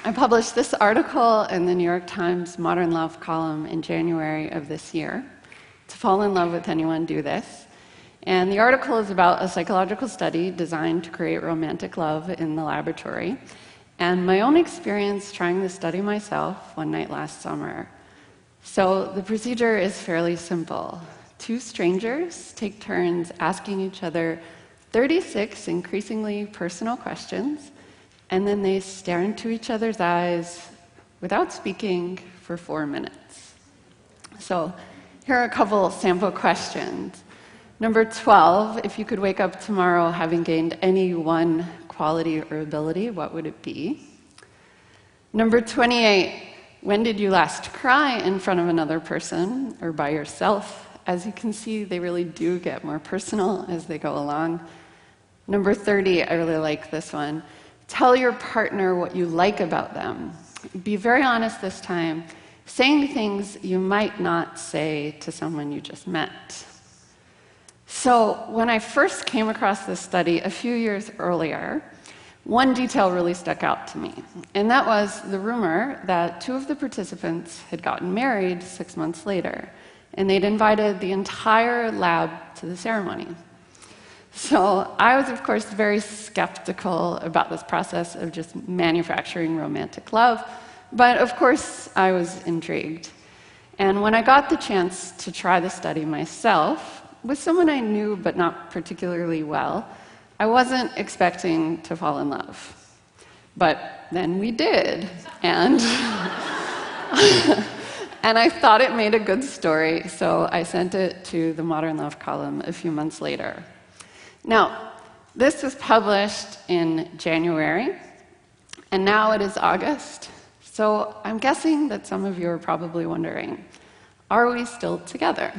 I published this article in the New York Times Modern Love column in January of this year. To fall in love with anyone, do this. And the article is about a psychological study designed to create romantic love in the laboratory, and my own experience trying the study myself one night last summer. So the procedure is fairly simple. Two strangers take turns asking each other 36 increasingly personal questions, and then they stare into each other's eyes without speaking for 4 minutes. So here are a couple sample questions. Number 12, if you could wake up tomorrow having gained any one quality or ability, what would it be? Number 28, when did you last cry in front of another person or by yourself? As you can see, they really do get more personal as they go along. Number 30, I really like this one. Tell your partner what you like about them. Be very honest this time, saying things you might not say to someone you just met. So when I first came across this study a few years earlier, one detail really stuck out to me, and that was the rumor that 2 of the participants had gotten married 6 months later, and they'd invited the entire lab to the ceremony. So I was, of course, very skeptical about this process of just manufacturing romantic love, but of course I was intrigued. And when I got the chance to try the study myself, with someone I knew but not particularly well, I wasn't expecting to fall in love. But then we did, and and I thought it made a good story, so I sent it to the Modern Love column a few months later. Now, this was published in January, and now it is August, so I'm guessing that some of you are probably wondering, are we still together?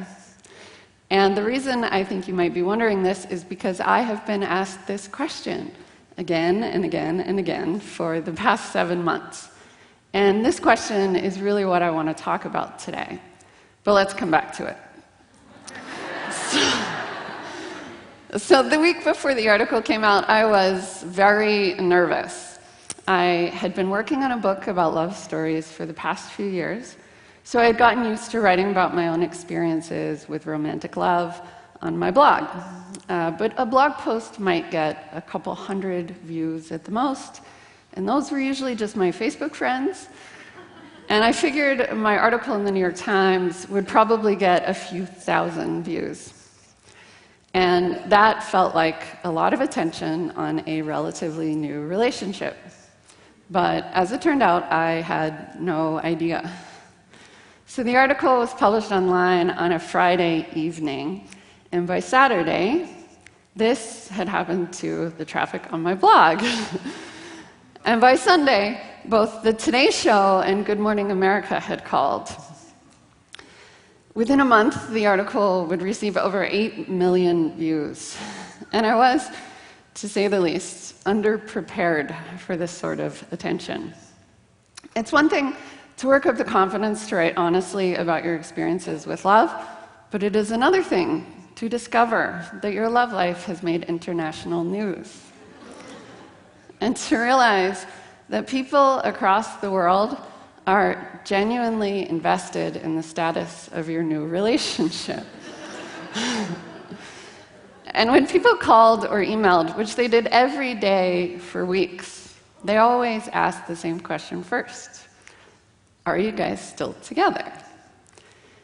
And the reason I think you might be wondering this is because I have been asked this question again and again and again for the past 7 months. And this question is really what I want to talk about today. But let's come back to it. So the week before the article came out, I was very nervous. I had been working on a book about love stories for the past few years, so I had gotten used to writing about my own experiences with romantic love on my blog. But a blog post might get a couple hundred views at the most, and those were usually just my Facebook friends. And I figured my article in the New York Times would probably get a few thousand views. And that felt like a lot of attention on a relatively new relationship. But as it turned out, I had no idea. So the article was published online on a Friday evening, and by Saturday, this had happened to the traffic on my blog. And by Sunday, both the Today Show and Good Morning America had called. Within a month, the article would receive over 8 million views. And I was, to say the least, underprepared for this sort of attention. It's one thing to work up the confidence to write honestly about your experiences with love, but it is another thing to discover that your love life has made international news. And to realize that people across the world are genuinely invested in the status of your new relationship. And when people called or emailed, which they did every day for weeks, they always asked the same question first. Are you guys still together?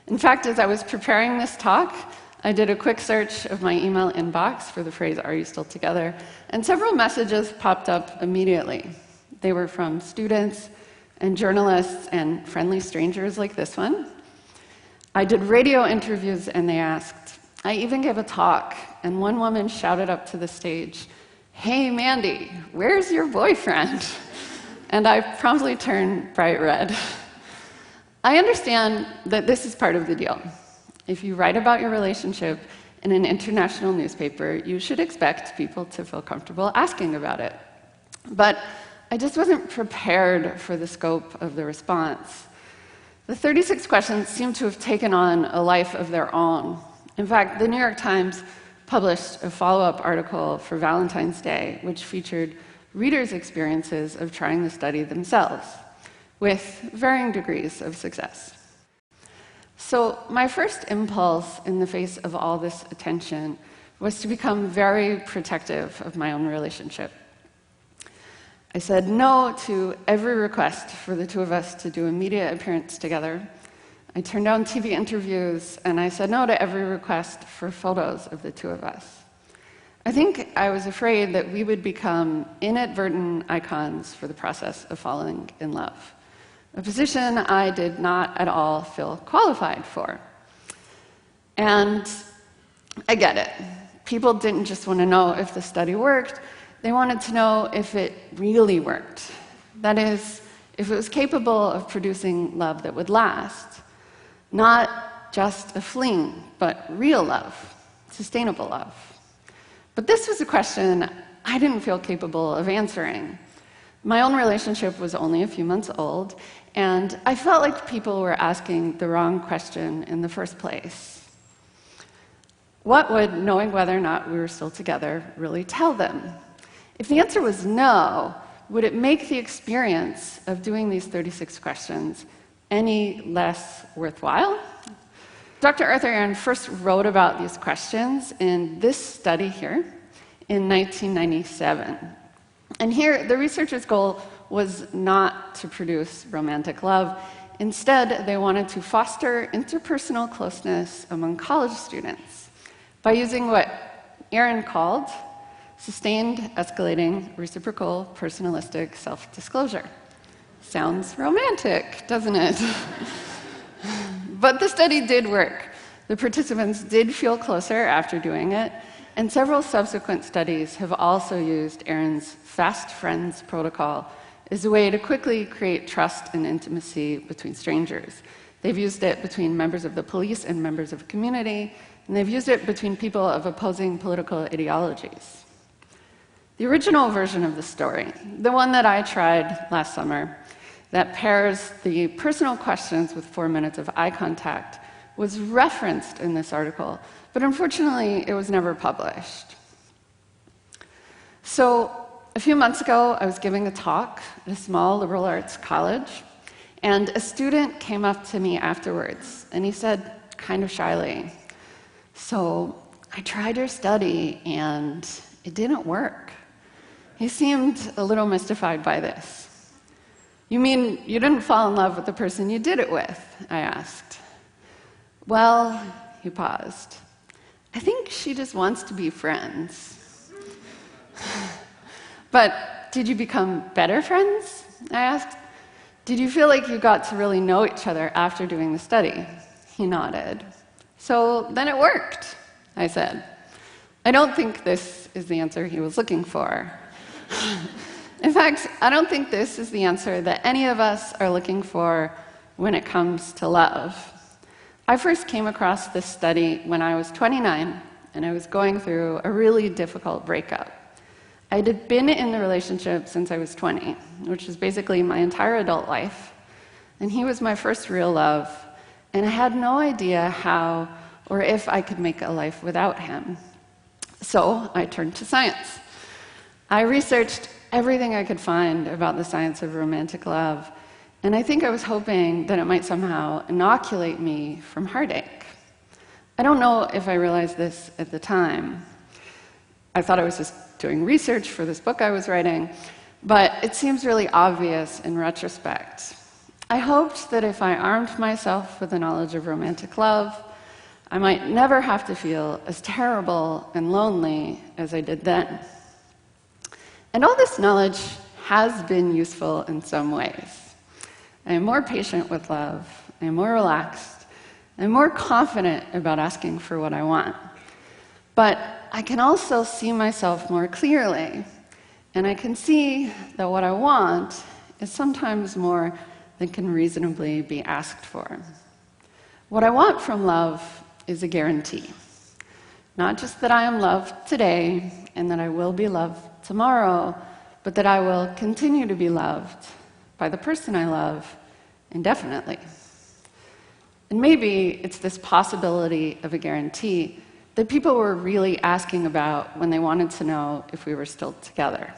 In fact, as I was preparing this talk, I did a quick search of my email inbox for the phrase, "Are you still together?" And several messages popped up immediately. They were from students and journalists and friendly strangers like this one. I did radio interviews and they asked. I even gave a talk, and one woman shouted up to the stage, "Hey, Mandy, where's your boyfriend?" And I promptly turned bright red. I understand that this is part of the deal. If you write about your relationship in an international newspaper, you should expect people to feel comfortable asking about it. But I just wasn't prepared for the scope of the response. The 36 questions seem to have taken on a life of their own. In fact, the New York Times published a follow-up article for Valentine's Day, which featured readers' experiences of trying the study themselves, with varying degrees of success. So my first impulse in the face of all this attention was to become very protective of my own relationship. I said no to every request for the two of us to do a media appearance together. I turned down TV interviews, and I said no to every request for photos of the two of us. I think I was afraid that we would become inadvertent icons for the process of falling in love, a position I did not at all feel qualified for. And I get it. People didn't just want to know if the study worked, they wanted to know if it really worked. That is, if it was capable of producing love that would last. Not just a fling, but real love, sustainable love. But this was a question I didn't feel capable of answering. My own relationship was only a few months old, and I felt like people were asking the wrong question in the first place. What would knowing whether or not we were still together really tell them? If the answer was no, would it make the experience of doing these 36 questions any less worthwhile? Dr. Arthur Aaron first wrote about these questions in this study here in 1997. And here, the researchers' goal was not to produce romantic love. Instead, they wanted to foster interpersonal closeness among college students by using what Aaron called sustained, escalating, reciprocal, personalistic self-disclosure. Sounds romantic, doesn't it? But the study did work. The participants did feel closer after doing it, and several subsequent studies have also used Aaron's Fast Friends protocol as a way to quickly create trust and intimacy between strangers. They've used it between members of the police and members of a community, and they've used it between people of opposing political ideologies. The original version of the story, the one that I tried last summer, that pairs the personal questions with 4 minutes of eye contact, was referenced in this article, but unfortunately it was never published. So a few months ago, I was giving a talk at a small liberal arts college, and a student came up to me afterwards, and he said, kind of shyly, "So I tried your study, and it didn't work." He seemed a little mystified by this. "You mean you didn't fall in love with the person you did it with?" I asked. "Well," he paused, "I think she just wants to be friends." "But did you become better friends?" I asked. "Did you feel like you got to really know each other after doing the study?" He nodded. "So then it worked," I said. I don't think this is the answer he was looking for. In fact, I don't think this is the answer that any of us are looking for when it comes to love. I first came across this study when I was 29, and I was going through a really difficult breakup. I had been in the relationship since I was 20, which is basically my entire adult life, and he was my first real love, and I had no idea how or if I could make a life without him. So I turned to science. I researched everything I could find about the science of romantic love, and I think I was hoping that it might somehow inoculate me from heartache. I don't know if I realized this at the time. I thought I was just doing research for this book I was writing, but it seems really obvious in retrospect. I hoped that if I armed myself with the knowledge of romantic love, I might never have to feel as terrible and lonely as I did then. And all this knowledge has been useful in some ways. I am more patient with love, I am more relaxed, I'm more confident about asking for what I want. But I can also see myself more clearly, and I can see that what I want is sometimes more than can reasonably be asked for. What I want from love is a guarantee. Not just that I am loved today and that I will be loved tomorrow, but that I will continue to be loved by the person I love indefinitely. And maybe it's this possibility of a guarantee that people were really asking about when they wanted to know if we were still together.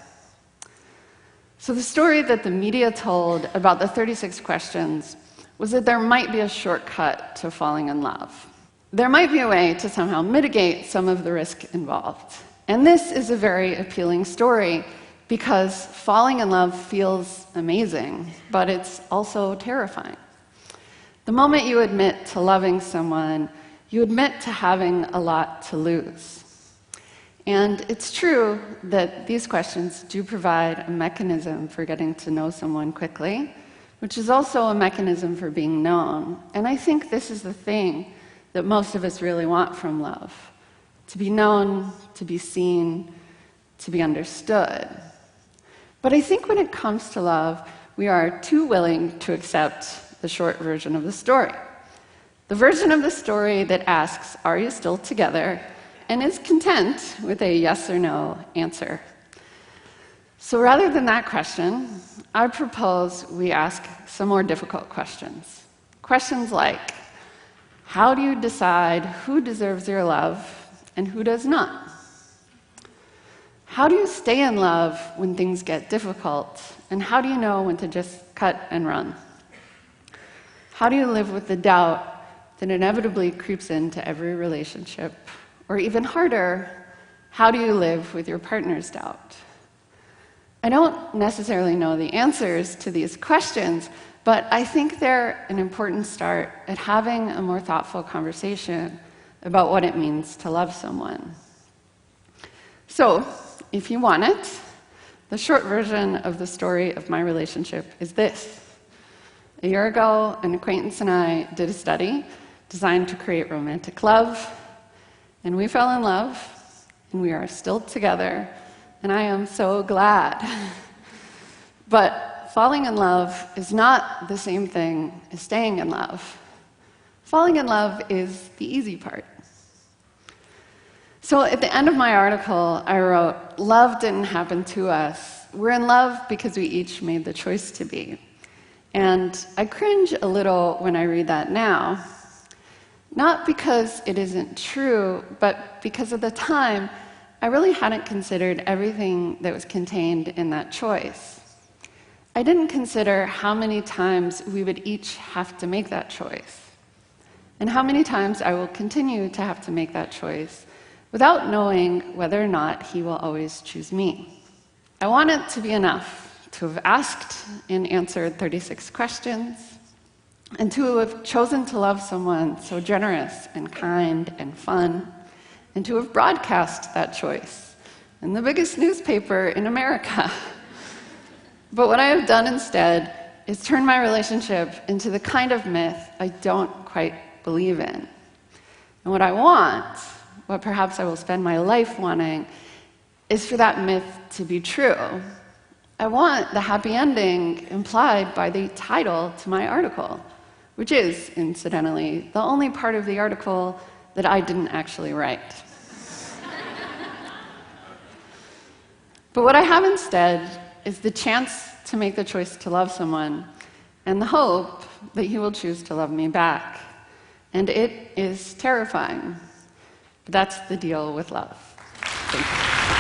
So the story that the media told about the 36 questions was that there might be a shortcut to falling in love. There might be a way to somehow mitigate some of the risk involved. And this is a very appealing story because falling in love feels amazing, but it's also terrifying. The moment you admit to loving someone, you admit to having a lot to lose. And it's true that these questions do provide a mechanism for getting to know someone quickly, which is also a mechanism for being known. And I think this is the thing that most of us really want from love: to be known, to be seen, to be understood. But I think when it comes to love, we are too willing to accept the short version of the story. The version of the story that asks, "Are you still together?" and is content with a yes or no answer. So rather than that question, I propose we ask some more difficult questions. Questions like, how do you decide who deserves your love and who does not? How do you stay in love when things get difficult? And how do you know when to just cut and run? How do you live with the doubt that inevitably creeps into every relationship? Or even harder, how do you live with your partner's doubt? I don't necessarily know the answers to these questions, but I think they're an important start at having a more thoughtful conversation about what it means to love someone. So, if you want it, the short version of the story of my relationship is this. A year ago, an acquaintance and I did a study designed to create romantic love. And we fell in love, and we are still together, and I am so glad. But falling in love is not the same thing as staying in love. Falling in love is the easy part. So at the end of my article, I wrote, "Love didn't happen to us. We're in love because we each made the choice to be." And I cringe a little when I read that now. Not because it isn't true, but because at the time, I really hadn't considered everything that was contained in that choice. I didn't consider how many times we would each have to make that choice, and how many times I will continue to have to make that choice without knowing whether or not he will always choose me. I want it to be enough to have asked and answered 36 questions, and to have chosen to love someone so generous and kind and fun, and to have broadcast that choice in the biggest newspaper in America. But what I have done instead is turn my relationship into the kind of myth I don't quite believe in. And what I want, what perhaps I will spend my life wanting, is for that myth to be true. I want the happy ending implied by the title to my article, which is, incidentally, the only part of the article that I didn't actually write. But what I have instead is the chance to make the choice to love someone, and the hope that he will choose to love me back. And it is terrifying. But that's the deal with love. Thank you.